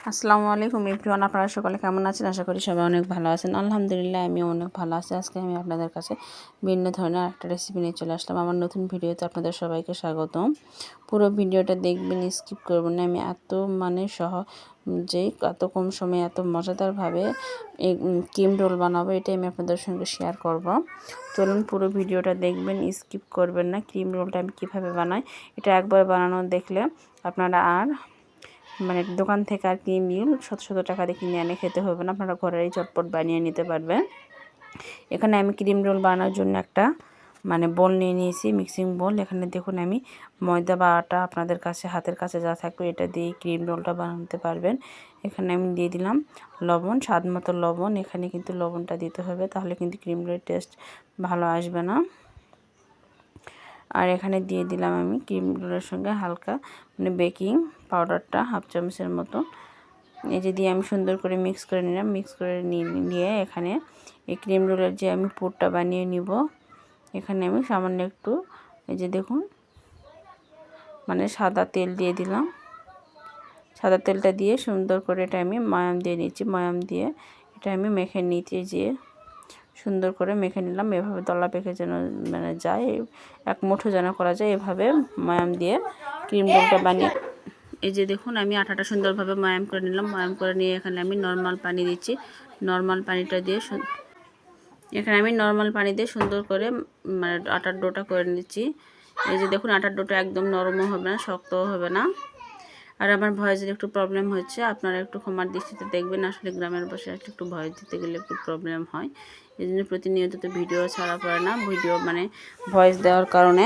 আসসালামু আলাইকুম এভরিওয়ান, আপনারা সকলে কেমন আছেন? আশা করি সবাই অনেক ভালো আছেন। আলহামদুলিল্লাহ আমি অনেক ভালো আছি। আজকে আমি আপনাদের কাছে ভিন্ন ধরনের একটা রেসিপি নিয়ে চলে আসলাম। আমার নতুন ভিডিওতে আপনাদের সবাইকে স্বাগতম। পুরো ভিডিওটা দেখবেন, স্কিপ করবেন না। আমি এত সহজেই এত কম সময়ে এত মজাদারভাবে এই ক্রিম রোল বানাবো, এটাই আমি আপনাদের সঙ্গে শেয়ার করব। চলুন পুরো ভিডিওটা দেখবেন, স্কিপ করবেন না। ক্রিম রোলটা আমি কীভাবে বানাই, এটা একবার বানানো দেখলে আপনারা আর দোকান থেকে আর ক্রিম রোল শত টাকা দিয়ে কিনে এনে খেতে হবে না, আপনারা ঘরেই চটপট বানিয়ে নিতে পারবেন। এখানে আমি ক্রিম রোল বানানোর জন্য একটা বোল নিয়ে নিয়েছি, মিক্সিং বোল। এখানে দেখুন আমি ময়দা বা আটা, আপনাদের কাছে হাতের কাছে যা থাকবে এটা দিয়ে ক্রিম রোলটা বানাতে পারবেন। এখানে আমি দিয়ে দিলাম লবণ, স্বাদ মতো লবণ। এখানে কিন্তু লবণটা দিতে হবে, তাহলে কিন্তু ক্রিম রোলের টেস্ট ভালো আসবে না। আর এখানে দিয়ে দিলাম আমি ক্রিম রোলের সঙ্গে হালকা বেকিং পাউডারটা হাফ চামচের মতো। এই যে দিয়ে আমি সুন্দর করে মিক্স করে নিলাম। মিক্স করে নিয়ে এখানে এই ক্রিম রোলের যে আমি পুরটা বানিয়ে নিব, এখানে আমি সামান্য একটু এই যে দেখুন সাদা তেল দিয়ে দিলাম। সাদা তেলটা দিয়ে সুন্দর করে এটা আমি ময়াম দিয়ে নিচ্ছি। ময়াম দিয়ে এটা আমি মেখে নিচ্ছি, যে সুন্দর করে মেখে নিলাম। এভাবে দলা পেকে যেন যায়, এক মুঠো যেন করা যায়, এভাবে ময়াম দিয়ে ক্রিম রোলটা বানিয়ে। এই যে দেখুন আমি আটাটা সুন্দরভাবে ময়াম করে নিলাম। ময়াম করে নিয়ে এখানে আমি নর্মাল পানি দিচ্ছি। নর্মাল পানিটা দিয়ে এখানে আমি নর্মাল পানি দিয়ে সুন্দর করে আটার ডোটা করে নিচ্ছি। এই যে দেখুন আটার ডোটা একদম নরমও হবে না, শক্তও হবে না। আর আমার ভয়েসের একটু প্রবলেম হচ্ছে, আপনারা একটু ক্ষমার দৃষ্টিতে দেখবেন। আসলে গ্রামের বাসায় একটু ভয়েস দিতে গেলে একটু প্রবলেম হয়, এই জন্য প্রতিনিয়ত তো ভিডিও ছাড়া পড়ে না। ভিডিও ভয়েস দেওয়ার কারণে।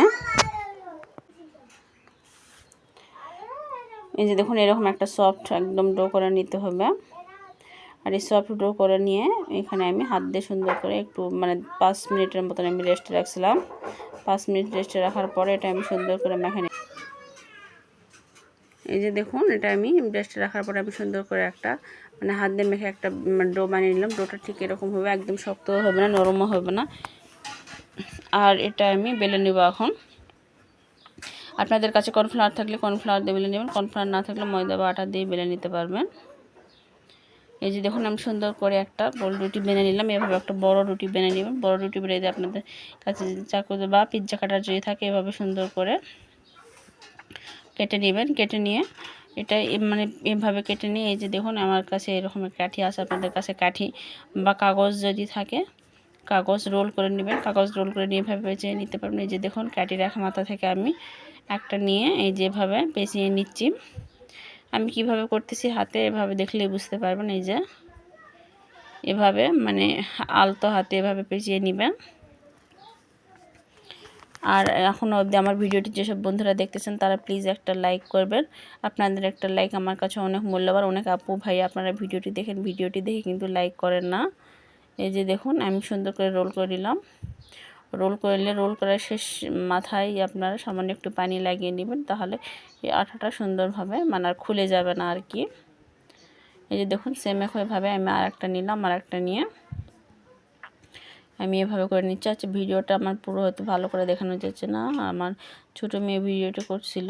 এই যে দেখুন এরকম একটা সফট একদম ডো করে নিতে হবে। আর এই সফট ডো করে নিয়ে এখানে আমি হাত দিয়ে সুন্দর করে একটু 5 মিনিটের মতন আমি রেস্টে রাখছিলাম। 5 মিনিট রেস্টে রাখার পরে এটা আমি সুন্দর করে মেখে নিই। এই যে দেখুন এটা আমি রেস্টে রাখার পরে আমি সুন্দর করে একটা হাত দিয়ে মেখে একটা ডো বানিয়ে নিলাম। ডোটা ঠিক এরকম হবে, একদম শক্তও হবে না, নরমও হবে না। আর এটা আমি বেলে নেব এখন। আপনাদের কাছে কর্নফ্লাওয়ার থাকলে কর্নফ্লাওয়ার দিয়ে বেলে নেবেন, কর্নফ্লাওয়ার না থাকলে ময়দা বা আটা দিয়ে বেলে নিতে পারবেন। এই যে দেখুন আমি সুন্দর করে একটা গোল রুটি বেনে নিলাম। এভাবে একটা বড় রুটি বেনে নেবেন। বড় রুটি বেনে দিয়ে আপনাদের কাছে চাকু বা পিৎজা কাটার যদি থাকে এভাবে সুন্দর করে কেটে নেবেন। কেটে নিয়ে এটা এভাবে কেটে নিয়ে এই যে দেখুন আমার কাছে এরকম কাঠি আছে, আপনাদের কাছে কাঠি বা কাগজ যদি থাকে কাগজ রোল করে নেবেন। কাগজ রোল করে নিয়ে এভাবে পেঁচিয়ে নিতে পারবেন। এই যে দেখুন কাঠি রাখা মাথা থেকে আমি একটা নিয়ে এই যেভাবে পেঁচিয়ে নিচ্ছি। আমি কিভাবে করতেছি হাতে এভাবে দেখলেই বুঝতে পারবেন। এই যে এভাবে আলতো হাতে এভাবে পেঁচিয়ে নেবেন। আর এখনও অবধি আমার ভিডিওটি যেসব বন্ধুরা দেখতেছেন তারা প্লিজ একটা লাইক করবেন। আপনাদের একটা লাইক আমার কাছে অনেক মূল্যবান। অনেক আপু ভাই আপনারা ভিডিওটি দেখেন, ভিডিওটি দেখে কিন্তু লাইক করেন না। এই যে দেখুন আমি সুন্দর করে রোল করে নিলাম। রোল করলে রোল করার শেষ মাথায় আপনারা সামান্য একটু পানি লাগিয়ে নেবেন, তাহলে এই আঠাটা সুন্দরভাবে আর খুলে যাবে না আর কি। এই যে দেখুন সেম একইভাবে আমি আরেকটা নিলাম। আরেকটা নিয়ে আমি এভাবে করে নিচ্ছি। আচ্ছা ভিডিওটা আমার পুরো হয়তো ভালো করে দেখানো যাচ্ছে না, আমার ছোটো মেয়ে ভিডিওটা করছিল,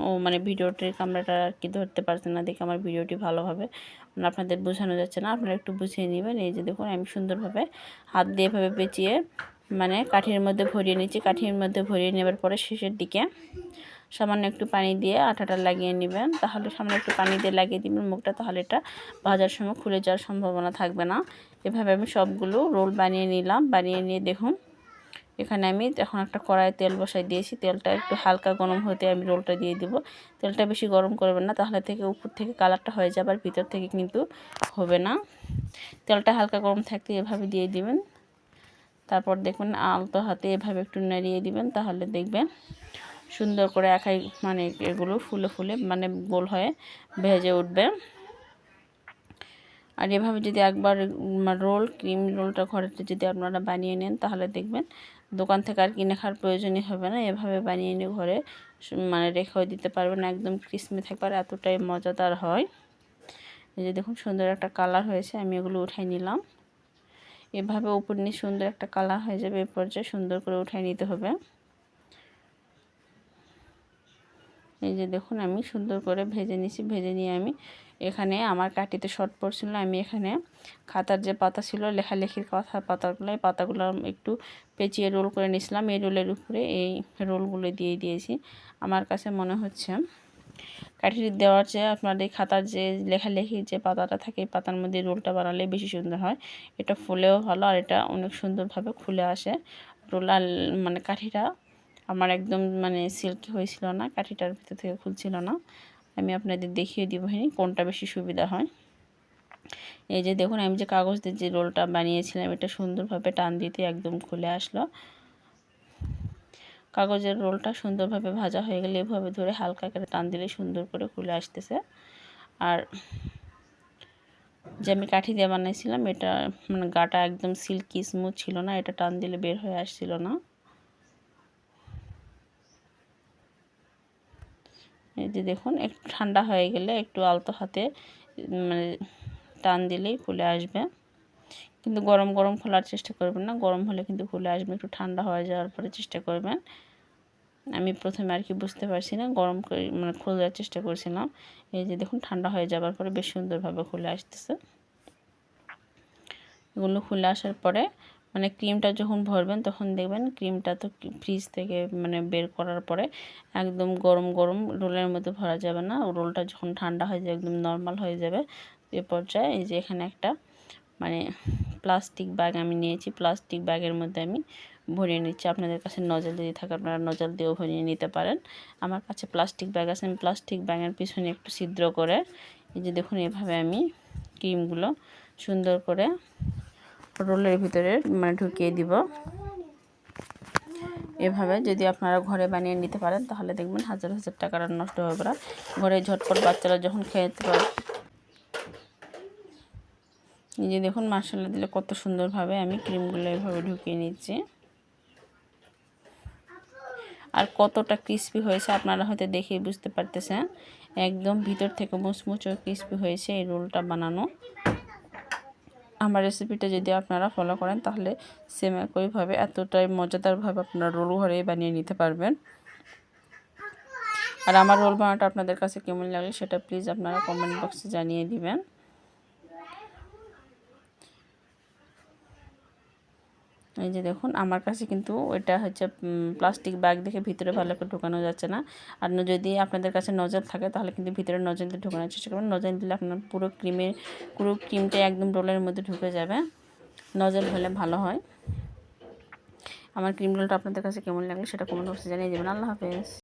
ও ভিডিওটির ক্যামেরাটা আর কি ধরতে পারছে না দেখে আমার ভিডিওটি ভালোভাবে আপনাদের বোঝানো যাচ্ছে না, আপনারা একটু বুঝিয়ে নেবেন। এই যে দেখুন আমি সুন্দরভাবে হাত দিয়ে এভাবে পেঁচিয়ে কাঠির মধ্যে ভরিয়ে নিচ্ছি। কাঠির মধ্যে ভরিয়ে নেবার পরে শেষের দিকে সামান্য একটু পানি দিয়ে আটাটা লাগিয়ে নেবেন। তাহলে সামান্য একটু পানি দিয়ে লাগিয়ে দিবেন মুখটা, তাহলে এটা ভাজার সময় খুলে যাওয়ার সম্ভাবনা থাকবে না। এভাবে আমি সবগুলো রোল বানিয়ে নিলাম। বানিয়ে নিয়ে দেখুন এখানে আমি এখন একটা কড়াইয়ে তেল বসাই দিয়েছি। তেলটা একটু হালকা গরম হতে আমি রোলটা দিয়ে দিব। তেলটা বেশি গরম করবেন না, তাহলে থেকে উপর থেকে কালারটা হয়ে যাবে আর ভিতর থেকে কিন্তু হবে না। তেলটা হালকা গরম থাকতে এভাবে দিয়ে দিবেন। তারপর দেখবেন আলতো হাতে এভাবে একটু নাড়িয়ে দিবেন, তাহলে দেখবেন সুন্দর করে একাই এগুলো ফুলে ফুলে গোল হয়ে ভেজে উঠবে। আর এভাবে যদি একবার ক্রিম রোলটা ঘরেতে যদি আপনারা বানিয়ে নেন, তাহলে দেখবেন দোকান থেকে আর কিনে খাওয়ার প্রয়োজনই হবে না। এভাবে বানিয়ে নিয়ে ঘরে রেখেও দিতে পারবেন, একদম ক্রিসমি থাকবে আর এতটাই মজাদার হয়। এই যে দেখুন সুন্দর একটা কালার হয়েছে, আমি এগুলো উঠাই নিলাম। এভাবে উপর নিয়ে সুন্দর একটা কালার হয়ে যাবে, এ পর্যায়ে সুন্দর করে উঠাই নিতে হবে। এই যে দেখুন আমি সুন্দর করে ভেজে নিয়েছি। ভেজে নিয়ে আমি এখানে আমার কাঠিতে শর্ট পড়ছিল, আমি এখানে খাতার যে পাতা ছিল লেখালেখির কথা পাতাগুলো, এই পাতাগুলো একটু পেঁচিয়ে রোল করে নিয়েছিলাম। এই রোলের উপরে এই রোলগুলো দিয়ে দিয়েছি। আমার কাছে মনে হচ্ছে কাঠি দেওয়ার চেয়ে আপনার এই খাতার যে লেখালেখির যে পাতাটা থাকে এই পাতার মধ্যে রোলটা বানালে বেশি সুন্দর হয়। এটা ফুলেও ভালো আর এটা অনেক সুন্দরভাবে খুলে আসে। রোলার মানে কাঠিটা আমার একদম মানে সিল্কি হয়েছিল না, কাঠিটার ভিতর থেকে খুলছিল না। আমি আপনাদের দেখিয়ে দিব কোনটা বেশি সুবিধা হয়। এই যে দেখুন আমি যে কাগজ দিয়ে যে রোলটা বানিয়েছিলাম এটা সুন্দরভাবে টান দিতে একদম খুলে আসলো। কাগজের রোলটা সুন্দরভাবে ভাজা হয়ে গেলে এভাবে ধরে হালকা করে টান দিলে সুন্দর করে খুলে আসতেছে। আর যে আমি কাঠি দিয়ে বানাইছিলাম এটা মানে গাটা একদম সিল্কি স্মুথ ছিল না, এটা টান দিলে বের হয়ে আসছিল না। এই যে দেখুন একটু ঠান্ডা হয়ে গেলে একটু আলতো হাতে মানে টান দিলেই খুলে আসবে, কিন্তু গরম গরম খোলার চেষ্টা করবেন না, গরম হলে কিন্তু খুলে আসবে। একটু ঠান্ডা হয়ে যাওয়ার পরে চেষ্টা করবেন। আমি প্রথমে আর কি বুঝতে পারছি না, গরম করে মানে খোলার চেষ্টা করছিলাম। এই যে দেখুন ঠান্ডা হয়ে যাওয়ার পরে বেশ সুন্দরভাবে খুলে আসতেছে। এগুলো খুলে আসার পরে মানে ক্রিমটা যখন ভরবেন তখন দেখবেন ক্রিমটা তো ফ্রিজ থেকে মানে বের করার পরে একদম গরম গরম রোলের মধ্যে ভরা যাবে না। রোলটা যখন ঠান্ডা হয়ে যাবে একদম নর্মাল হয়ে যাবে এ পর্যায়ে এই যে এখানে একটা মানে প্লাস্টিক ব্যাগ আমি নিয়েছি, প্লাস্টিক ব্যাগের মধ্যে আমি ভরিয়ে নিচ্ছি। আপনাদের কাছে নজল যদি থাকে আপনারা নজল দিয়েও ভরিয়ে নিতে পারেন। আমার কাছে প্লাস্টিক ব্যাগ আছে, আমি প্লাস্টিক ব্যাগের পিছনে একটু ছিদ্র করে এই যে দেখুন এভাবে আমি ক্রিমগুলো সুন্দর করে রোলের ভিতরে মানে ঢুকিয়ে দিব। এভাবে যদি আপনারা ঘরে বানিয়ে নিতে পারেন তাহলে দেখবেন হাজার হাজার টাকার নষ্ট হবে না। ঘরে ঝটপট বাচ্চারা যখন খেতে পারে। এই যে দেখুন মাশাআল্লাহ দিলে কত সুন্দরভাবে আমি ক্রিমগুলো এভাবে ঢুকিয়ে নিচ্ছি। আর কতটা ক্রিস্পি হয়েছে আপনারা হয়তো দেখেই বুঝতে পারতেছেন, একদম ভিতর থেকে মুচমুচে ক্রিস্পি হয়েছে এই রোলটা বানানো। আমার রেসিপিটা যদি আপনারা ফলো করেন তাহলে সেম একইভাবে এতটাই মজাদারভাবে আপনারা রোল ঘরেই বানিয়ে নিতে পারবেন। আর আমার রোল বানানোটা আপনাদের কাছে কেমন লাগলে সেটা প্লিজ আপনারা কমেন্ট বক্সে জানিয়ে দিবেন। এই যে দেখুন আমার কাছে কিন্তু এটা হচ্ছে প্লাস্টিক ব্যাগ দেখে ভিতরে ভালো করে ঢোকানো যাচ্ছে না। আর যদি আপনাদের কাছে নজল থাকে তাহলে কিন্তু ভিতরে নজল দিয়ে ঢোকানোর চেষ্টা করবেন। নজল দিলে আপনার পুরো ক্রিমটা একদম রোলের মধ্যে ঢুকে যাবে। নজল হলে ভালো হয়। আমার ক্রিম রোলটা আপনাদের কাছে কেমন লাগলে সেটা কমেন্ট বক্সে জানিয়ে দেবেন। আল্লাহ হাফেজ।